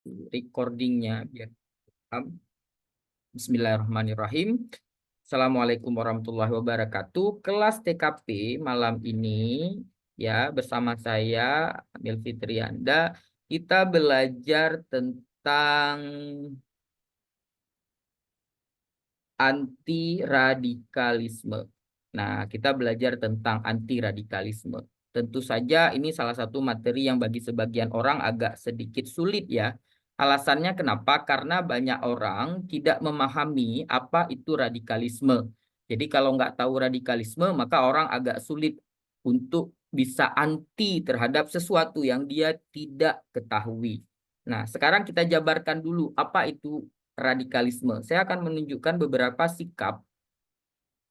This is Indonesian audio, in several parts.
recordingnya biar paham. Bismillahirrahmanirrahim. Assalamualaikum warahmatullahi wabarakatuh. Kelas TKP malam ini ya bersama saya Amil Fitrianda, kita belajar tentang anti radikalisme. Nah, kita belajar tentang anti radikalisme. Tentu saja ini salah satu materi yang bagi sebagian orang agak sedikit sulit ya. Alasannya kenapa? Karena banyak orang tidak memahami apa itu radikalisme. Jadi kalau nggak tahu radikalisme, maka orang agak sulit untuk bisa anti terhadap sesuatu yang dia tidak ketahui. Nah, sekarang kita jabarkan dulu apa itu radikalisme. Saya akan menunjukkan beberapa sikap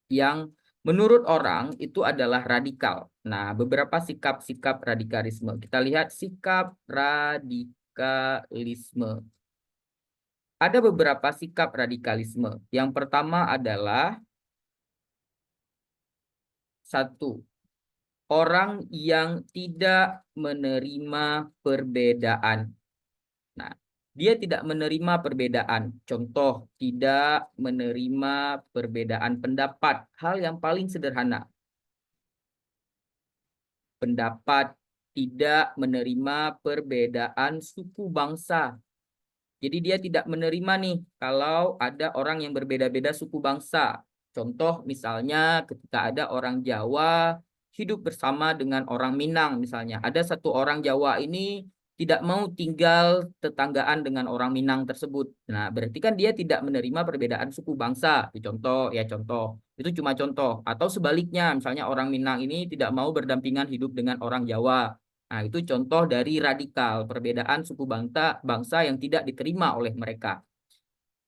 yang menurut orang itu adalah radikal. Nah, beberapa sikap-sikap radikalisme. Kita lihat sikap radikalisme. Ada beberapa sikap radikalisme. Yang pertama adalah satu, orang yang tidak menerima perbedaan. Nah, dia tidak menerima perbedaan. Contoh, tidak menerima perbedaan pendapat. Hal yang paling sederhana. Pendapat, tidak menerima perbedaan suku bangsa. Jadi dia tidak menerima nih kalau ada orang yang berbeda-beda suku bangsa. Contoh misalnya ketika ada orang Jawa hidup bersama dengan orang Minang misalnya. Ada satu orang Jawa ini tidak mau tinggal tetanggaan dengan orang Minang tersebut. Nah, berarti kan dia tidak menerima perbedaan suku bangsa. Contoh ya contoh. Itu cuma contoh. Atau sebaliknya, misalnya orang Minang ini tidak mau berdampingan hidup dengan orang Jawa. Nah, itu contoh dari radikal, perbedaan suku bangsa yang tidak diterima oleh mereka.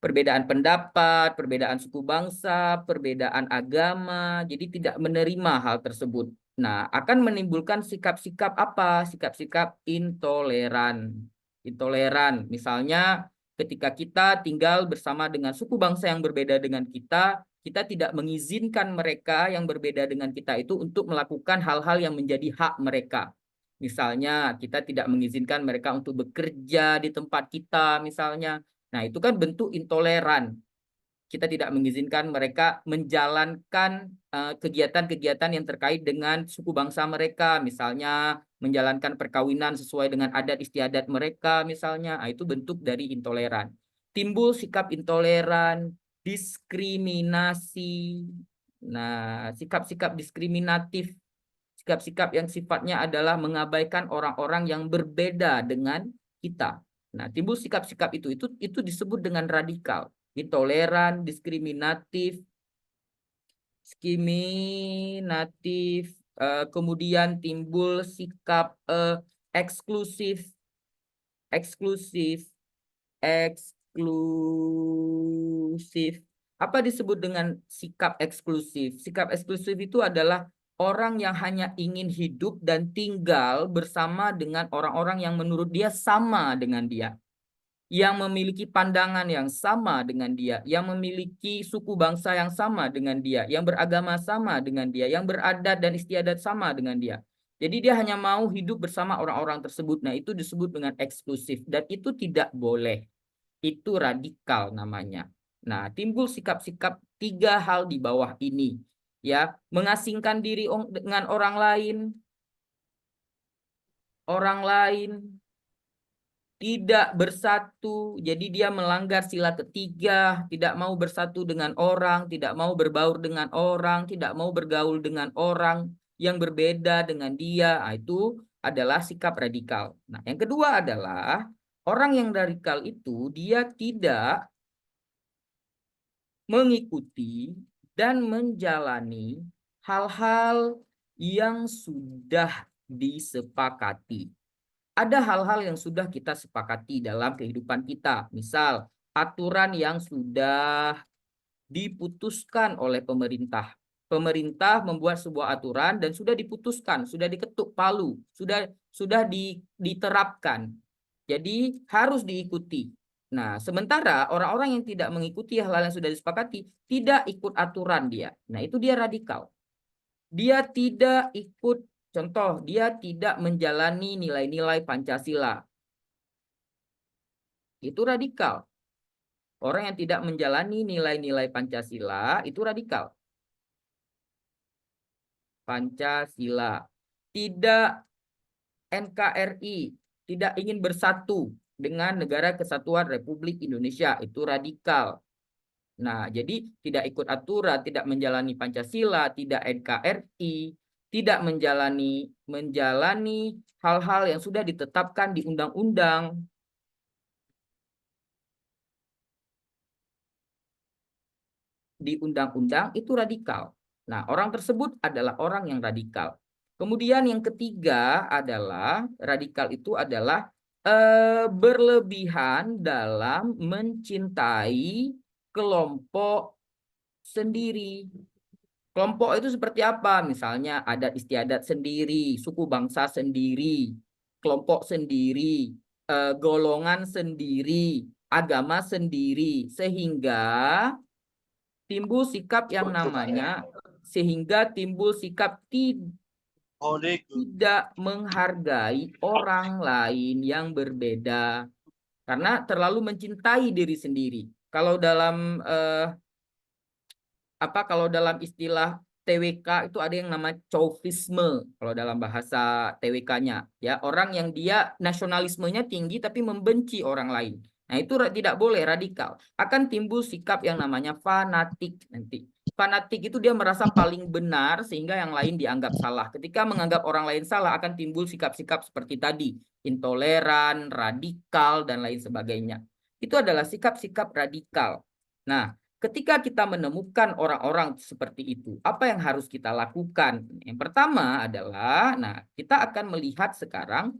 Perbedaan pendapat, perbedaan suku bangsa, perbedaan agama, jadi tidak menerima hal tersebut. Nah, akan menimbulkan sikap-sikap apa? Sikap-sikap intoleran. Intoleran, misalnya ketika kita tinggal bersama dengan suku bangsa yang berbeda dengan kita tidak mengizinkan mereka yang berbeda dengan kita itu untuk melakukan hal-hal yang menjadi hak mereka. Misalnya, kita tidak mengizinkan mereka untuk bekerja di tempat kita, misalnya. Nah, itu kan bentuk intoleran. Kita tidak mengizinkan mereka menjalankan kegiatan-kegiatan yang terkait dengan suku bangsa mereka, misalnya menjalankan perkawinan sesuai dengan adat istiadat mereka, misalnya. Nah, itu bentuk dari intoleran. Timbul sikap intoleran, diskriminasi. Nah, sikap-sikap diskriminatif, sikap-sikap yang sifatnya adalah mengabaikan orang-orang yang berbeda dengan kita. Nah, timbul sikap-sikap itu disebut dengan radikal, intoleran, diskriminatif, kemudian timbul sikap eksklusif, eksklusif, eksklusif. Apa disebut dengan sikap eksklusif? Sikap eksklusif itu adalah orang yang hanya ingin hidup dan tinggal bersama dengan orang-orang yang menurut dia sama dengan dia, yang memiliki pandangan yang sama dengan dia, yang memiliki suku bangsa yang sama dengan dia, yang beragama sama dengan dia, yang beradat dan istiadat sama dengan dia. Jadi dia hanya mau hidup bersama orang-orang tersebut. Nah, itu disebut dengan eksklusif dan itu tidak boleh. Itu radikal namanya. Nah, timbul sikap-sikap tiga hal di bawah ini. Ya, mengasingkan diri dengan orang lain, tidak bersatu, jadi dia melanggar sila ketiga, tidak mau bersatu dengan orang, tidak mau berbaur dengan orang, tidak mau bergaul dengan orang yang berbeda dengan dia. Nah, itu adalah sikap radikal. Nah, yang kedua adalah orang yang radikal itu dia tidak mengikuti dan menjalani hal-hal yang sudah disepakati. Ada hal-hal yang sudah kita sepakati dalam kehidupan kita. Misal, aturan yang sudah diputuskan oleh pemerintah. Pemerintah membuat sebuah aturan dan sudah diputuskan, sudah diketuk palu, diterapkan. Jadi harus diikuti. Nah, sementara orang-orang yang tidak mengikuti hal-hal yang sudah disepakati, tidak ikut aturan dia. Nah, itu dia radikal. Dia tidak ikut, contoh, dia tidak menjalani nilai-nilai Pancasila. itu radikal. Orang yang tidak menjalani nilai-nilai Pancasila itu radikal. Pancasila. Tidak NKRI. Tidak ingin bersatu dengan Negara Kesatuan Republik Indonesia. Itu radikal. Nah, jadi tidak ikut aturan, tidak menjalani Pancasila, tidak NKRI, tidak menjalani hal-hal yang sudah ditetapkan di undang-undang. Di undang-undang itu radikal. Nah, orang tersebut adalah orang yang radikal. Kemudian yang ketiga adalah radikal itu adalah berlebihan dalam mencintai kelompok sendiri. Kelompok itu seperti apa? Misalnya adat istiadat sendiri, suku bangsa sendiri, kelompok sendiri, golongan sendiri, agama sendiri, sehingga timbul sikap yang namanya tidak menghargai orang lain yang berbeda karena terlalu mencintai diri sendiri. Kalau dalam kalau dalam istilah TWK itu ada yang nama chauvinisme kalau dalam bahasa TWK-nya, ya, orang yang dia nasionalismenya tinggi tapi membenci orang lain. Nah, itu tidak boleh, radikal. Akan timbul sikap yang namanya fanatik nanti. Fanatik itu dia merasa paling benar sehingga yang lain dianggap salah. Ketika menganggap orang lain salah akan timbul sikap-sikap seperti tadi, intoleran, radikal dan lain sebagainya. Itu adalah sikap-sikap radikal. Nah, ketika kita menemukan orang-orang seperti itu, apa yang harus kita lakukan? Yang pertama adalah, nah, kita akan melihat sekarang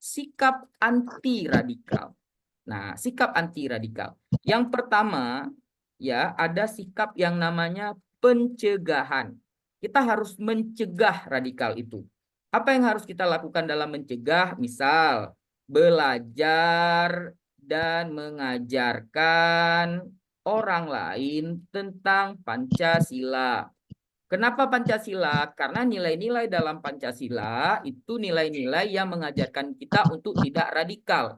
sikap anti radikal. Nah, sikap anti radikal. Yang pertama, ya, ada sikap yang namanya pencegahan. Kita harus mencegah radikal itu. Apa yang harus kita lakukan dalam mencegah? Misal, belajar dan mengajarkan orang lain tentang Pancasila. Kenapa Pancasila? Karena nilai-nilai dalam Pancasila itu nilai-nilai yang mengajarkan kita untuk tidak radikal.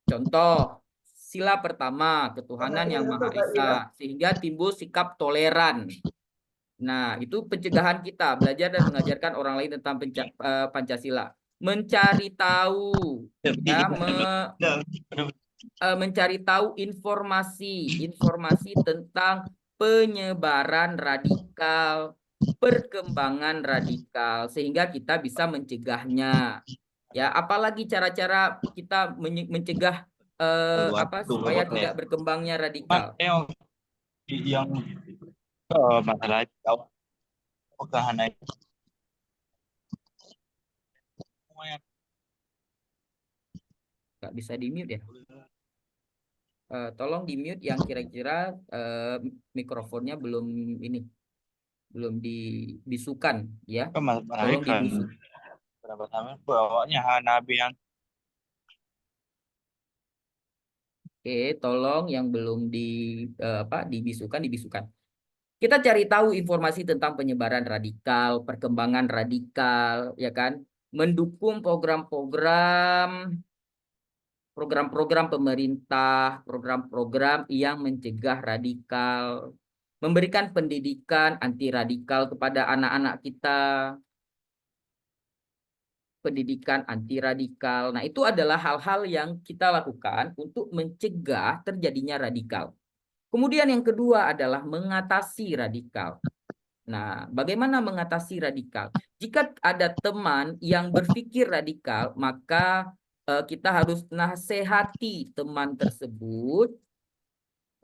Contoh, sila pertama, ketuhanan yang Maha Esa, sehingga timbul sikap toleran. Nah, itu pencegahan kita, belajar dan mengajarkan orang lain tentang Pancasila. Mencari tahu, ya, mencari tahu informasi tentang penyebaran radikal, perkembangan radikal, sehingga kita bisa mencegahnya. Ya, apalagi cara-cara kita mencegah supaya tidak berkembangnya radikal. Yang masalah pegahan Nggak bisa di mute ya. Tolong di mute yang kira-kira mikrofonnya belum dibisukan, ya. Tolong dibisuk. Berapa sama bawanya Hanabi yang Oke, tolong yang belum dibisukan. Kita cari tahu informasi tentang penyebaran radikal, perkembangan radikal, ya kan? Mendukung program-program pemerintah, program-program yang mencegah radikal, memberikan pendidikan anti radikal kepada anak-anak kita, pendidikan anti radikal. Nah, itu adalah hal-hal yang kita lakukan untuk mencegah terjadinya radikal. Kemudian yang kedua adalah mengatasi radikal. Nah, bagaimana mengatasi radikal? Jika ada teman yang berpikir radikal, maka kita harus nasihati teman tersebut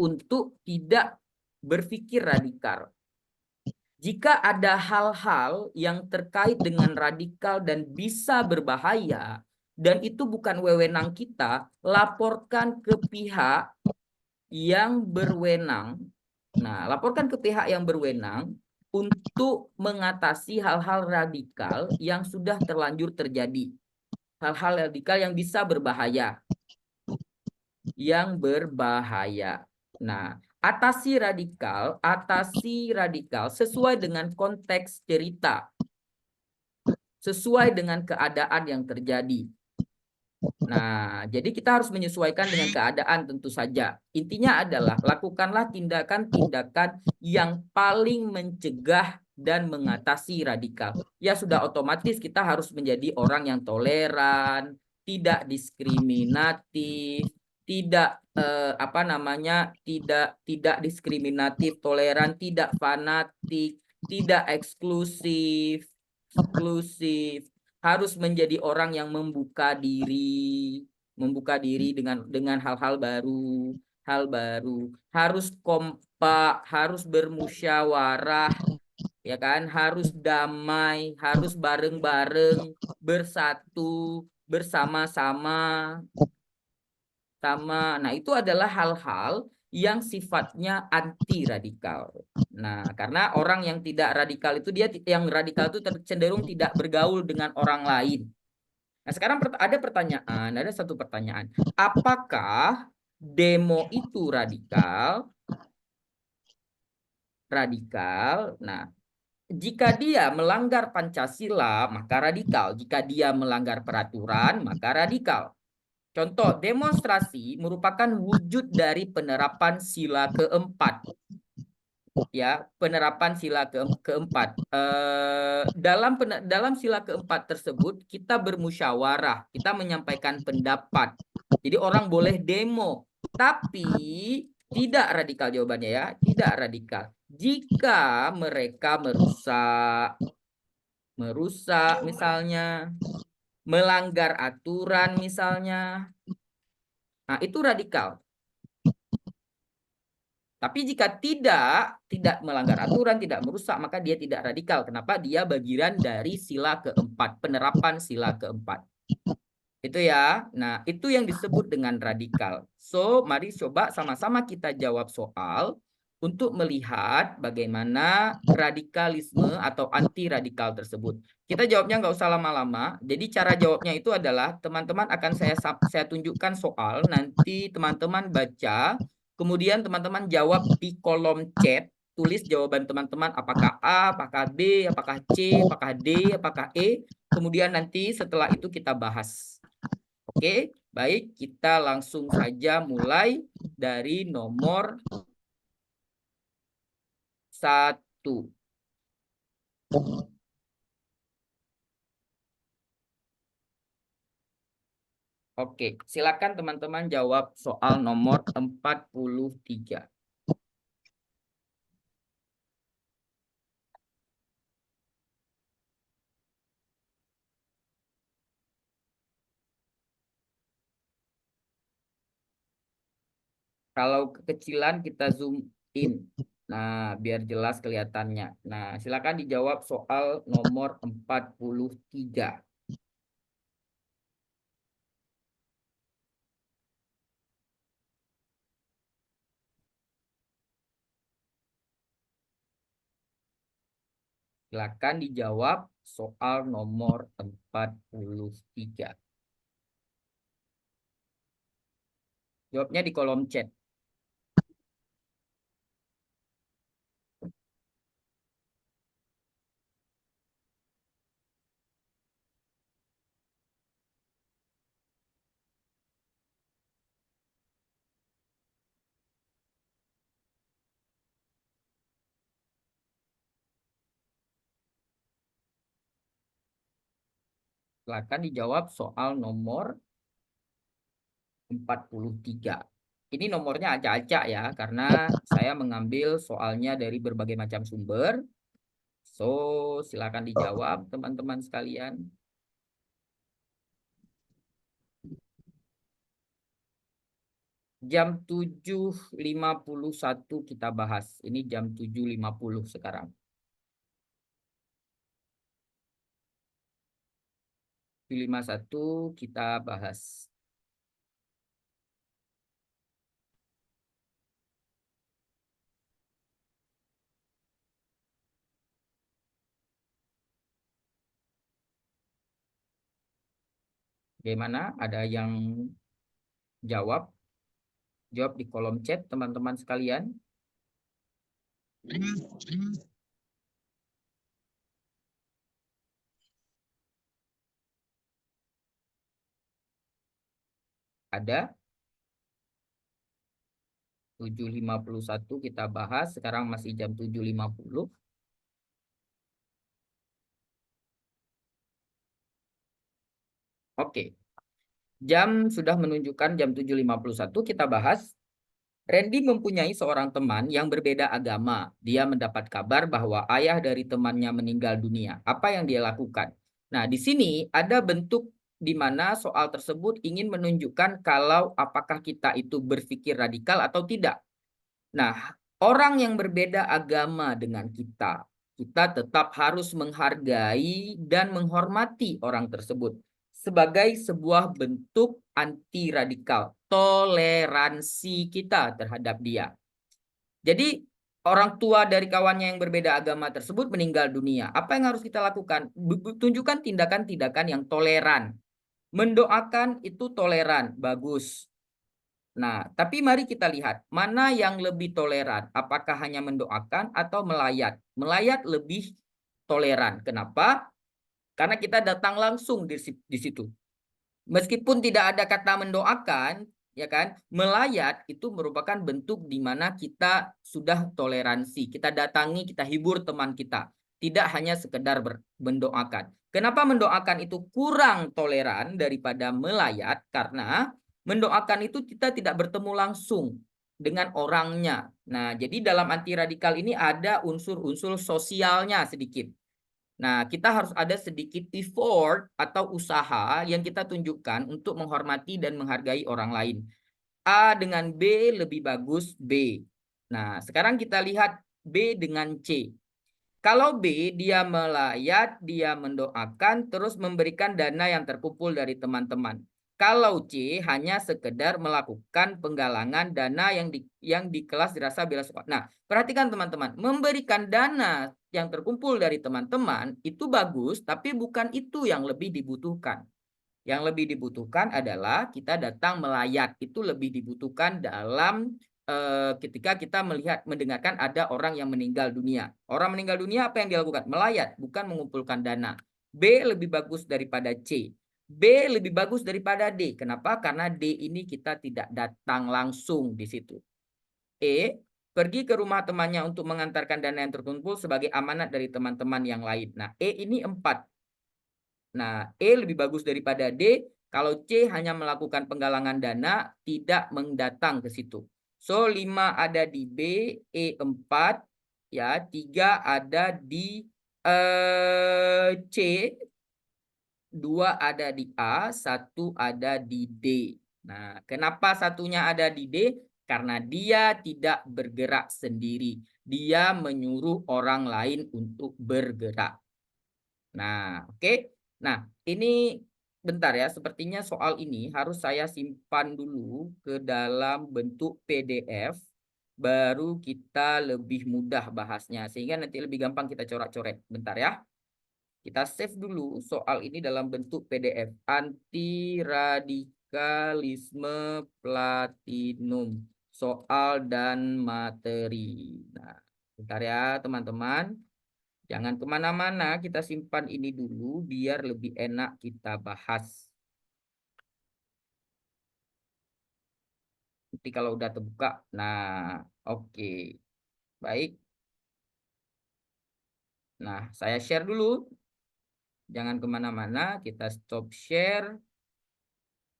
untuk tidak berpikir radikal. Jika ada hal-hal yang terkait dengan radikal dan bisa berbahaya, dan itu bukan wewenang kita, laporkan ke pihak yang berwenang. Nah, laporkan ke pihak yang berwenang untuk mengatasi hal-hal radikal yang sudah terlanjur terjadi. Hal-hal radikal yang bisa berbahaya. Nah, atasi radikal sesuai dengan konteks cerita, sesuai dengan keadaan yang terjadi. Nah, jadi kita harus menyesuaikan dengan keadaan tentu saja. Intinya adalah lakukanlah tindakan-tindakan yang paling mencegah dan mengatasi radikal. Ya sudah otomatis kita harus menjadi orang yang toleran, tidak diskriminatif, tidak apa namanya, tidak diskriminatif, toleran, tidak fanatik, tidak eksklusif, eksklusif, harus menjadi orang yang membuka diri dengan hal-hal baru, hal baru, harus kompak, harus bermusyawarah, ya kan, harus damai, harus bareng-bareng, bersatu, bersama-sama, Nah, itu adalah hal-hal yang sifatnya anti radikal. Nah, karena orang yang tidak radikal itu yang radikal itu cenderung tidak bergaul dengan orang lain. Nah, sekarang ada satu pertanyaan. Apakah demo itu radikal? Radikal. Nah, jika dia melanggar Pancasila, maka radikal. Jika dia melanggar peraturan, maka radikal. Contoh, demonstrasi merupakan wujud dari penerapan sila keempat. Ya, penerapan sila keempat. Dalam sila keempat tersebut kita bermusyawarah, kita menyampaikan pendapat. Jadi orang boleh demo, tapi tidak radikal jawabannya ya, tidak radikal. Jika mereka merusak misalnya, melanggar aturan misalnya, nah itu radikal. Tapi jika tidak melanggar aturan, tidak merusak, maka dia tidak radikal. Kenapa? Dia bagian dari sila keempat, penerapan sila keempat. Itu ya. Nah, itu yang disebut dengan radikal. So, mari coba sama-sama kita jawab soal untuk melihat bagaimana radikalisme atau anti radikal tersebut. Kita jawabnya nggak usah lama-lama. Jadi cara jawabnya itu adalah teman-teman akan saya tunjukkan soal, nanti teman-teman baca, kemudian teman-teman jawab di kolom chat, tulis jawaban teman-teman apakah A, apakah B, apakah C, apakah D, apakah E. Kemudian nanti setelah itu kita bahas. Oke, baik, kita langsung saja mulai dari nomor 1. Oke, silakan teman-teman jawab soal nomor 43. Kalau kekecilan kita zoom in. Nah, biar jelas kelihatannya. Nah, silakan dijawab soal nomor 43. Silakan dijawab soal nomor 43. Jawabnya di kolom chat. Silakan dijawab soal nomor 43. Ini nomornya acak-acak ya, karena saya mengambil soalnya dari berbagai macam sumber. So, silakan dijawab teman-teman sekalian. Jam 7.51 kita bahas. Ini jam 7.50 sekarang. 7.51 kita bahas. Bagaimana? Ada yang jawab? Jawab di kolom chat teman-teman sekalian. Ada 7.51 kita bahas. Sekarang masih jam 7.50. Oke. Jam sudah menunjukkan jam 7.51. Kita bahas. Randy mempunyai seorang teman yang berbeda agama. Dia mendapat kabar bahwa ayah dari temannya meninggal dunia. Apa yang dia lakukan? Nah, di sini ada bentuk di mana soal tersebut ingin menunjukkan kalau apakah kita itu berpikir radikal atau tidak. Nah, orang yang berbeda agama dengan kita tetap harus menghargai dan menghormati orang tersebut sebagai sebuah bentuk anti radikal, toleransi kita terhadap dia. Jadi, orang tua dari kawannya yang berbeda agama tersebut meninggal dunia. Apa yang harus kita lakukan? Tunjukkan tindakan-tindakan yang toleran. Mendoakan itu toleran, bagus. Nah, tapi mari kita lihat mana yang lebih toleran. Apakah hanya mendoakan atau melayat? Melayat lebih toleran. Kenapa? Karena kita datang langsung di situ. Meskipun tidak ada kata mendoakan, ya kan? Melayat itu merupakan bentuk di mana kita sudah toleransi. Kita datangi, kita hibur teman kita. Tidak hanya sekedar mendoakan. Kenapa mendoakan itu kurang toleran daripada melayat? Karena mendoakan itu kita tidak bertemu langsung dengan orangnya. Nah, jadi dalam anti radikal ini ada unsur-unsur sosialnya sedikit. Nah, kita harus ada sedikit effort atau usaha yang kita tunjukkan untuk menghormati dan menghargai orang lain. A dengan B lebih bagus B. Nah, sekarang kita lihat B dengan C. Kalau B dia melayat, dia mendoakan, terus memberikan dana yang terkumpul dari teman-teman. Kalau C hanya sekedar melakukan penggalangan dana yang di kelas dirasa bela sungkawa. Nah, perhatikan teman-teman, memberikan dana yang terkumpul dari teman-teman itu bagus, tapi bukan itu yang lebih dibutuhkan. Yang lebih dibutuhkan adalah kita datang melayat. Itu lebih dibutuhkan dalam ketika kita mendengarkan ada orang yang meninggal dunia. Orang meninggal dunia apa yang dilakukan? Melayat, bukan mengumpulkan dana. B lebih bagus daripada C. B lebih bagus daripada D. Kenapa? Karena D ini kita tidak datang langsung di situ. E, pergi ke rumah temannya untuk mengantarkan dana yang terkumpul sebagai amanat dari teman-teman yang lain. Nah, E ini 4. Nah, E lebih bagus daripada D. Kalau C hanya melakukan penggalangan dana, tidak mendatang ke situ. So, 5 ada di B, E 4, ya, 3 ada di C, 2 ada di A, 1 ada di D. Nah, kenapa satunya ada di D? Karena dia tidak bergerak sendiri. Dia menyuruh orang lain untuk bergerak. Nah, oke. Nah, ini bentar ya. Sepertinya soal ini harus saya simpan dulu ke dalam bentuk PDF. Baru kita lebih mudah bahasnya. Sehingga nanti lebih gampang kita coret-coret. Bentar ya. Kita save dulu soal ini dalam bentuk PDF. Anti radikalisme platinum. Soal dan materi. Nah, bentar ya teman-teman. Jangan kemana-mana, kita simpan ini dulu biar lebih enak kita bahas. Nanti kalau udah terbuka, nah oke. Baik. Nah, saya share dulu. Jangan kemana-mana, kita stop share.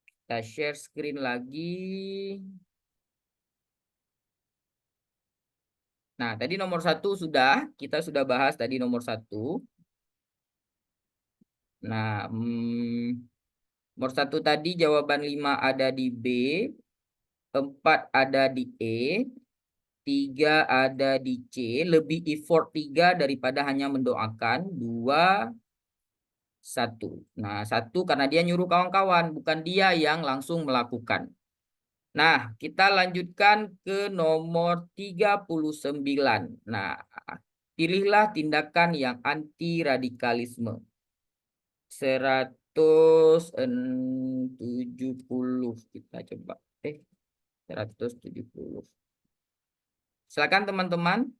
Kita share screen lagi. Nah, tadi nomor 1 sudah, kita sudah bahas tadi nomor 1. Nah, nomor 1 tadi jawaban 5 ada di B, 4 ada di E, 3 ada di C, lebih effort 3 daripada hanya mendoakan. 2, 1. Nah, 1 karena dia nyuruh kawan-kawan, bukan dia yang langsung melakukan. Nah, kita lanjutkan ke nomor 39. Nah, pilihlah tindakan yang anti radikalisme. 170 kita coba. 170. Silakan teman-teman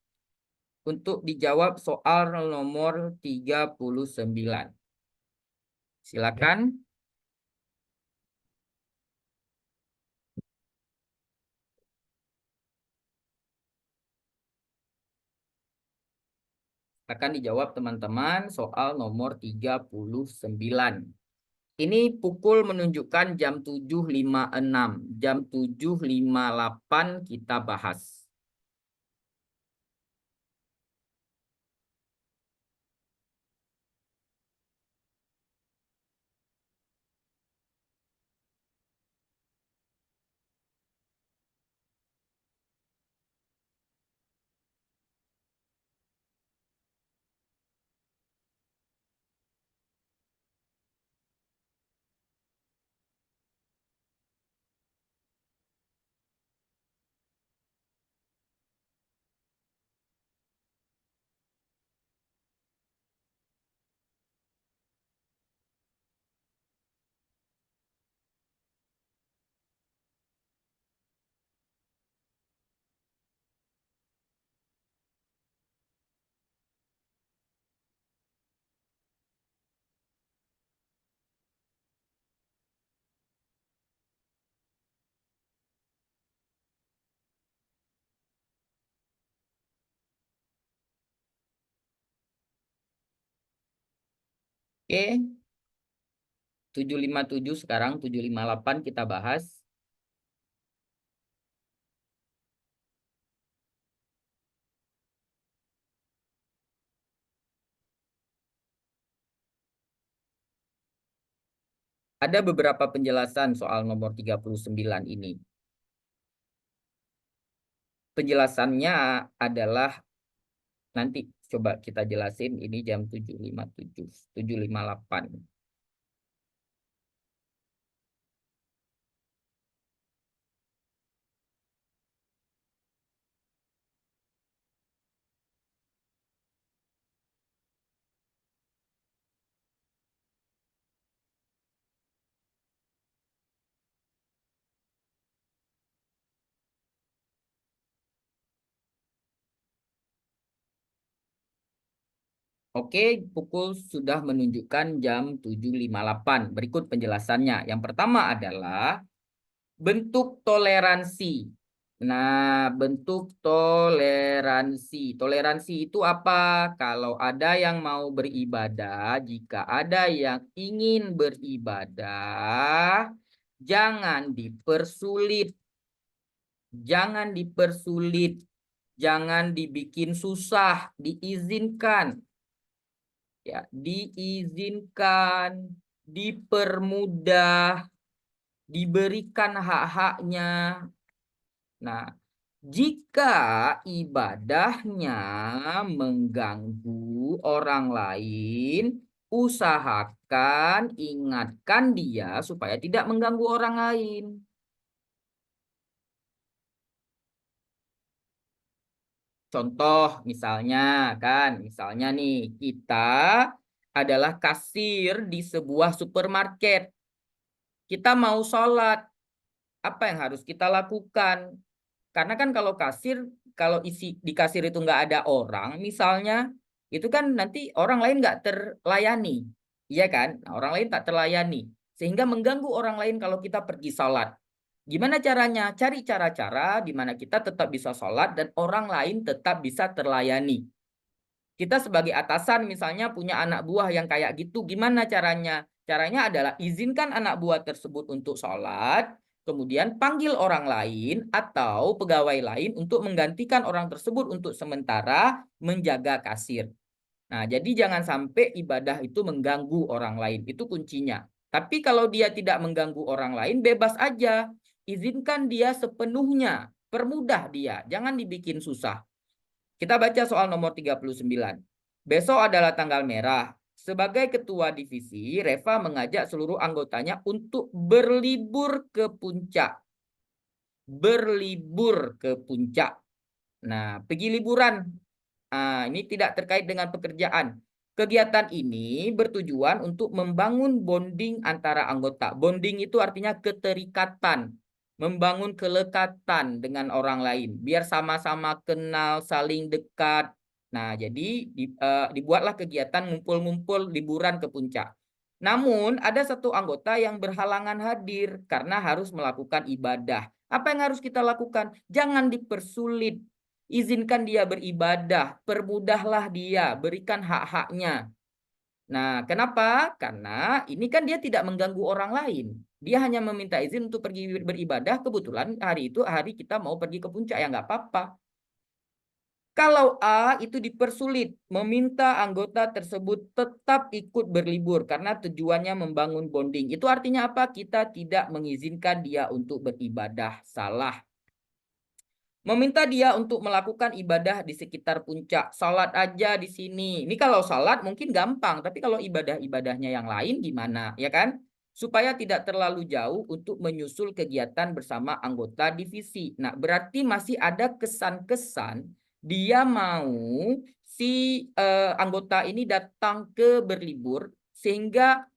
untuk dijawab soal nomor 39. Silakan. Akan dijawab teman-teman soal nomor 39. Ini pukul menunjukkan jam 7.56. Jam 7.58 kita bahas. Oke, 7.57 sekarang 7.58 kita bahas. Ada beberapa penjelasan soal nomor 39 ini. Penjelasannya adalah nanti coba kita jelasin ini jam 7.57, 7.58. Oke, pukul sudah menunjukkan jam 7.58. Berikut penjelasannya. Yang pertama adalah bentuk toleransi. Nah, bentuk toleransi. Toleransi itu apa? Kalau ada yang mau beribadah, jika ada yang ingin beribadah, jangan dipersulit. Jangan dipersulit. Jangan dibikin susah, diizinkan. Ya, diizinkan, dipermudah, diberikan hak-haknya. Nah, jika ibadahnya mengganggu orang lain, usahakan ingatkan dia supaya tidak mengganggu orang lain. Contoh misalnya nih, kita adalah kasir di sebuah supermarket. Kita mau sholat, apa yang harus kita lakukan? Karena kan kalau isi di kasir itu nggak ada orang, misalnya, itu kan nanti orang lain nggak terlayani, iya kan? Nah, orang lain tak terlayani, sehingga mengganggu orang lain kalau kita pergi sholat. Gimana caranya? Cari cara-cara di mana kita tetap bisa sholat dan orang lain tetap bisa terlayani. Kita sebagai atasan misalnya punya anak buah yang kayak gitu, gimana caranya? Caranya adalah izinkan anak buah tersebut untuk sholat, kemudian panggil orang lain atau pegawai lain untuk menggantikan orang tersebut untuk sementara menjaga kasir. Nah, jadi jangan sampai ibadah itu mengganggu orang lain, itu kuncinya. Tapi kalau dia tidak mengganggu orang lain, bebas aja. Izinkan dia sepenuhnya, permudah dia, jangan dibikin susah. Kita baca soal nomor 39. Besok adalah tanggal merah. Sebagai ketua divisi, Reva mengajak seluruh anggotanya untuk berlibur ke puncak. Berlibur ke puncak. Nah, pergi liburan. Ini tidak terkait dengan pekerjaan. Kegiatan ini bertujuan untuk membangun bonding antara anggota. Bonding itu artinya keterikatan, membangun kelekatan dengan orang lain, biar sama-sama kenal, saling dekat. Nah, jadi dibuatlah kegiatan ngumpul-ngumpul liburan ke puncak. Namun, ada satu anggota yang berhalangan hadir karena harus melakukan ibadah. Apa yang harus kita lakukan? Jangan dipersulit. izinkan dia beribadah, permudahlah dia, berikan hak-haknya. Nah, kenapa? Karena ini kan dia tidak mengganggu orang lain. Dia hanya meminta izin untuk pergi beribadah. Kebetulan hari itu hari kita mau pergi ke puncak, ya nggak apa-apa. Kalau A itu dipersulit, meminta anggota tersebut tetap ikut berlibur karena tujuannya membangun bonding. Itu artinya apa? Kita tidak mengizinkan dia untuk beribadah. Salah. Meminta dia untuk melakukan ibadah di sekitar puncak. Salat aja di sini. Ini kalau salat mungkin gampang, tapi kalau ibadah-ibadahnya yang lain gimana, ya kan? Supaya tidak terlalu jauh untuk menyusul kegiatan bersama anggota divisi. Nah, berarti masih ada kesan-kesan dia mau si anggota ini datang ke berlibur sehingga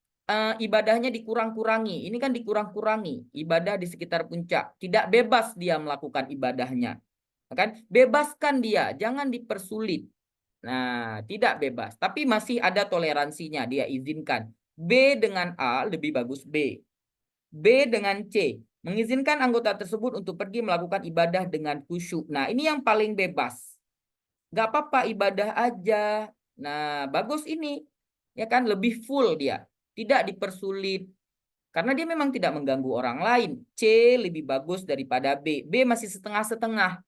ibadahnya dikurang-kurangi. Ini kan dikurang-kurangi ibadah di sekitar puncak. Tidak bebas dia melakukan ibadahnya. Kan? Bebaskan dia, jangan dipersulit. Nah, tidak bebas, tapi masih ada toleransinya, dia izinkan. B dengan A lebih bagus B. B dengan C, mengizinkan anggota tersebut untuk pergi melakukan ibadah dengan khusyuk. Nah, ini yang paling bebas. Gak apa-apa, ibadah aja. Nah, bagus ini. Ya kan, lebih full dia. Tidak dipersulit. Karena dia memang tidak mengganggu orang lain. C lebih bagus daripada B. B masih setengah-setengah.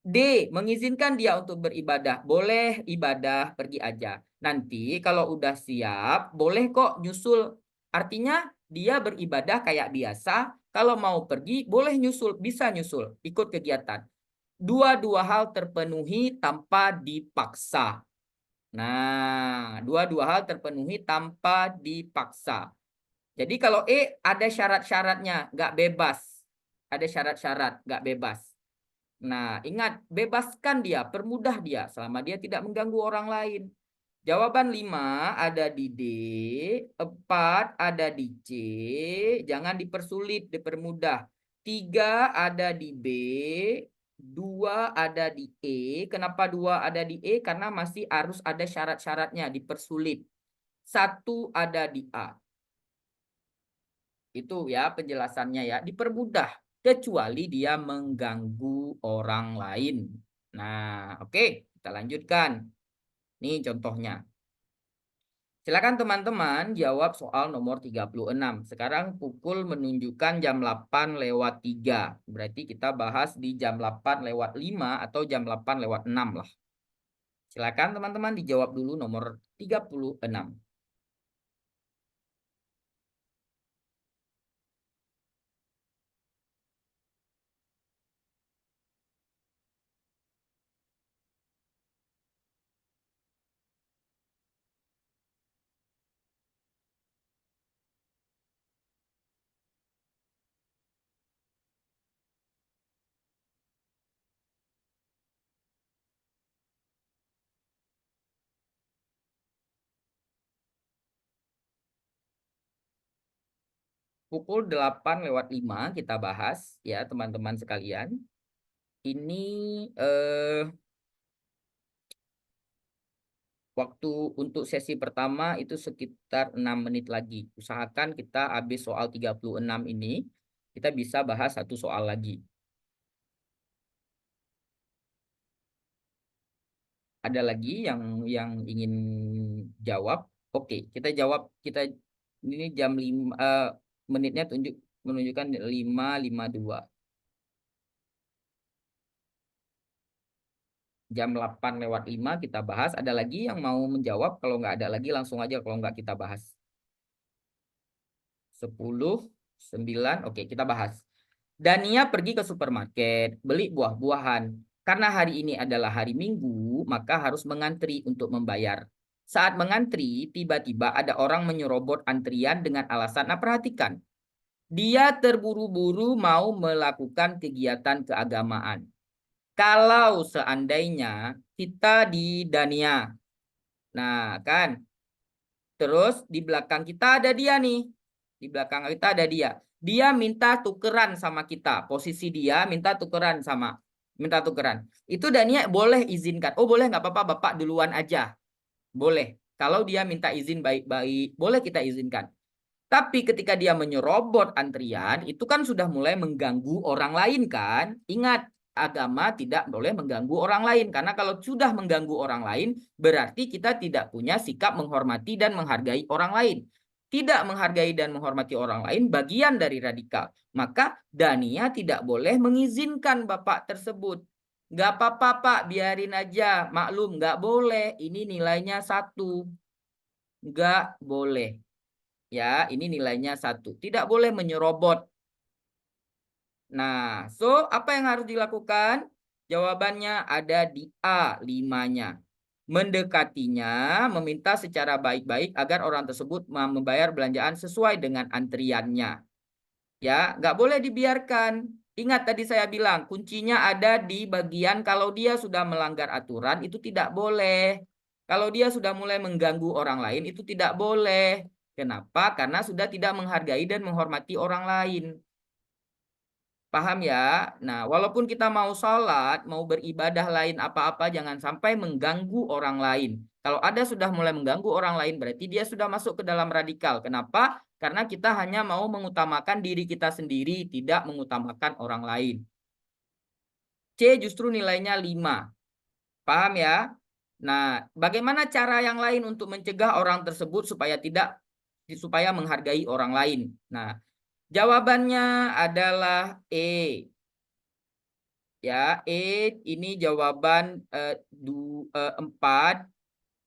D, mengizinkan dia untuk beribadah. Boleh ibadah, pergi aja. Nanti kalau udah siap, boleh kok nyusul. Artinya dia beribadah kayak biasa. Kalau mau pergi, boleh nyusul. Bisa nyusul, ikut kegiatan. Dua-dua hal terpenuhi tanpa dipaksa. Nah, dua-dua hal terpenuhi tanpa dipaksa. Jadi kalau E ada syarat-syaratnya, nggak bebas. Ada syarat-syarat, nggak bebas. Nah, ingat, bebaskan dia, permudah dia selama dia tidak mengganggu orang lain. Jawaban 5 ada di D, 4 ada di C, jangan dipersulit, dipermudah. 3 ada di B, 2 ada di E. Kenapa 2 ada di E? Karena masih harus ada syarat-syaratnya, dipersulit. 1 ada di A. Itu ya penjelasannya ya, dipermudah kecuali dia mengganggu orang lain. Nah, oke, kita lanjutkan. Nih contohnya. Silakan teman-teman jawab soal nomor 36. Sekarang pukul menunjukkan jam 8 lewat 3. Berarti kita bahas di jam 8 lewat 5 atau jam 8 lewat 6 lah. Silakan teman-teman dijawab dulu nomor 36. Pukul 8 lewat 5 kita bahas ya teman-teman sekalian. Ini waktu untuk sesi pertama itu sekitar 6 menit lagi. Usahakan kita habis soal 36 ini, kita bisa bahas satu soal lagi. Ada lagi yang ingin jawab? Oke, kita jawab. Kita ini jam 5 menitnya menunjukkan 5.52. Jam 8 lewat 5 kita bahas. Ada lagi yang mau menjawab? Kalau nggak ada lagi langsung aja. Kalau nggak kita bahas. 10, 9, oke kita bahas. Dania pergi ke supermarket, beli buah-buahan. Karena hari ini adalah hari Minggu, maka harus mengantri untuk membayar. Saat mengantri, tiba-tiba ada orang menyerobot antrian dengan alasan, nah perhatikan, dia terburu-buru mau melakukan kegiatan keagamaan. Kalau seandainya kita di Dania, nah kan, terus di belakang kita ada dia nih. Di belakang kita ada dia. Dia minta tukeran sama kita. Posisi dia minta tukeran sama. Minta tukeran. Itu Dania boleh izinkan. Oh boleh nggak apa-apa Bapak duluan aja. Boleh. Kalau dia minta izin baik-baik, boleh kita izinkan. Tapi ketika dia menyerobot antrian, itu kan sudah mulai mengganggu orang lain kan. Ingat, agama tidak boleh mengganggu orang lain. Karena kalau sudah mengganggu orang lain, berarti kita tidak punya sikap menghormati dan menghargai orang lain. Tidak menghargai dan menghormati orang lain bagian dari radikal. Maka Dania tidak boleh mengizinkan bapak tersebut. Nggak apa-apa Pak, biarin aja. Maklum, nggak boleh. Ini nilainya 1. Nggak boleh. Ya, ini nilainya 1. Tidak boleh menyerobot. Nah, so apa yang harus dilakukan? Jawabannya ada di A, 5-nya. Mendekatinya, meminta secara baik-baik agar orang tersebut membayar belanjaan sesuai dengan antriannya. Ya, nggak boleh dibiarkan. Ingat tadi saya bilang, kuncinya ada di bagian kalau dia sudah melanggar aturan, itu tidak boleh. Kalau dia sudah mulai mengganggu orang lain, itu tidak boleh. Kenapa? Karena sudah tidak menghargai dan menghormati orang lain. Paham ya? Nah, walaupun kita mau sholat, mau beribadah lain apa-apa, jangan sampai mengganggu orang lain. Kalau ada sudah mulai mengganggu orang lain, berarti dia sudah masuk ke dalam radikal. Kenapa? Karena kita hanya mau mengutamakan diri kita sendiri, tidak mengutamakan orang lain. C justru nilainya 5. Paham ya? Nah, bagaimana cara yang lain untuk mencegah orang tersebut supaya menghargai orang lain? Nah, jawabannya adalah E. Ya, ini jawaban 4,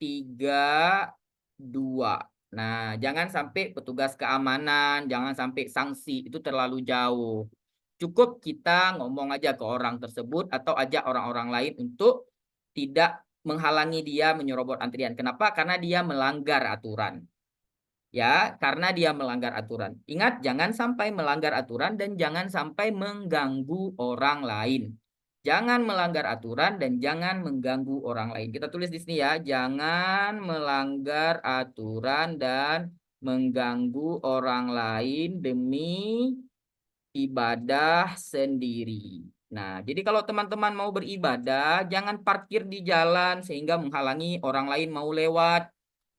3, 2. Nah, jangan sampai petugas keamanan, jangan sampai sanksi, itu terlalu jauh. Cukup kita ngomong aja ke orang tersebut atau ajak orang-orang lain untuk tidak menghalangi dia menyerobot antrian. Kenapa? Karena dia melanggar aturan. Ya, karena dia melanggar aturan. Ingat, jangan sampai melanggar aturan dan jangan sampai mengganggu orang lain. Jangan melanggar aturan dan jangan mengganggu orang lain. Kita tulis di sini ya, jangan melanggar aturan dan mengganggu orang lain demi ibadah sendiri. Nah, jadi kalau teman-teman mau beribadah, jangan parkir di jalan sehingga menghalangi orang lain mau lewat.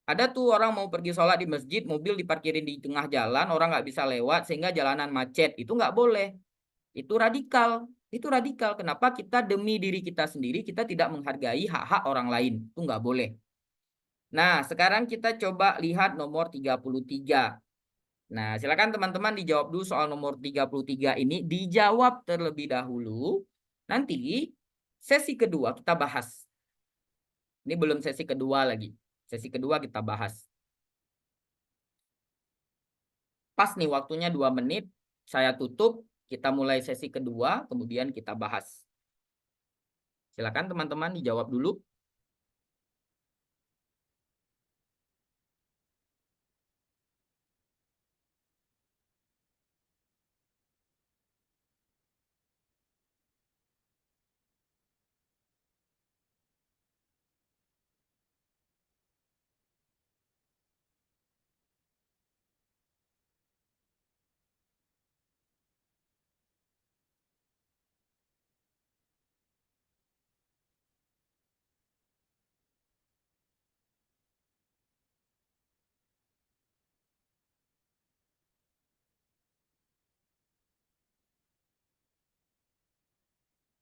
Ada tuh orang mau pergi sholat di masjid, mobil diparkirin di tengah jalan, orang nggak bisa lewat sehingga jalanan macet. Itu nggak boleh. Itu radikal. Itu radikal. Kenapa kita demi diri kita sendiri, kita tidak menghargai hak-hak orang lain. Itu nggak boleh. Nah, sekarang kita coba lihat nomor 33. Nah, silakan teman-teman dijawab dulu soal nomor 33 ini. Dijawab terlebih dahulu. Nanti sesi kedua kita bahas. Ini belum sesi kedua lagi. Sesi kedua kita bahas. Pas nih waktunya 2 menit. Saya tutup. Kita mulai sesi kedua. Kemudian kita bahas. Silakan teman-teman dijawab dulu.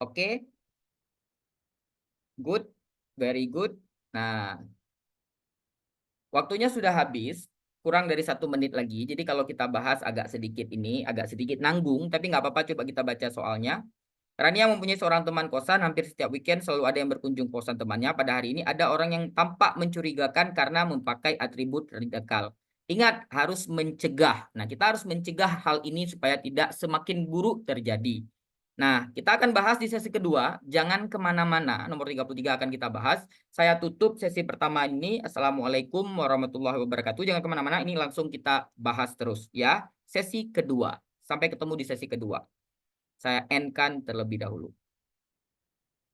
Oke. Good. Very good. Nah, waktunya sudah habis. Kurang dari 1 menit lagi. Jadi kalau kita bahas agak sedikit ini, agak sedikit nanggung. Tapi nggak apa-apa, coba kita baca soalnya. Rania mempunyai seorang teman kosan, hampir setiap weekend selalu ada yang berkunjung kosan temannya. Pada hari ini ada orang yang tampak mencurigakan karena memakai atribut radikal. Ingat, harus mencegah. Nah, kita harus mencegah hal ini supaya tidak semakin buruk terjadi. Nah, kita akan bahas di sesi kedua. Jangan kemana-mana. Nomor 33 akan kita bahas. Saya tutup sesi pertama ini. Assalamualaikum warahmatullahi wabarakatuh. Jangan kemana-mana. Ini langsung kita bahas terus ya. Sesi kedua. Sampai ketemu di sesi kedua. Saya end-kan terlebih dahulu.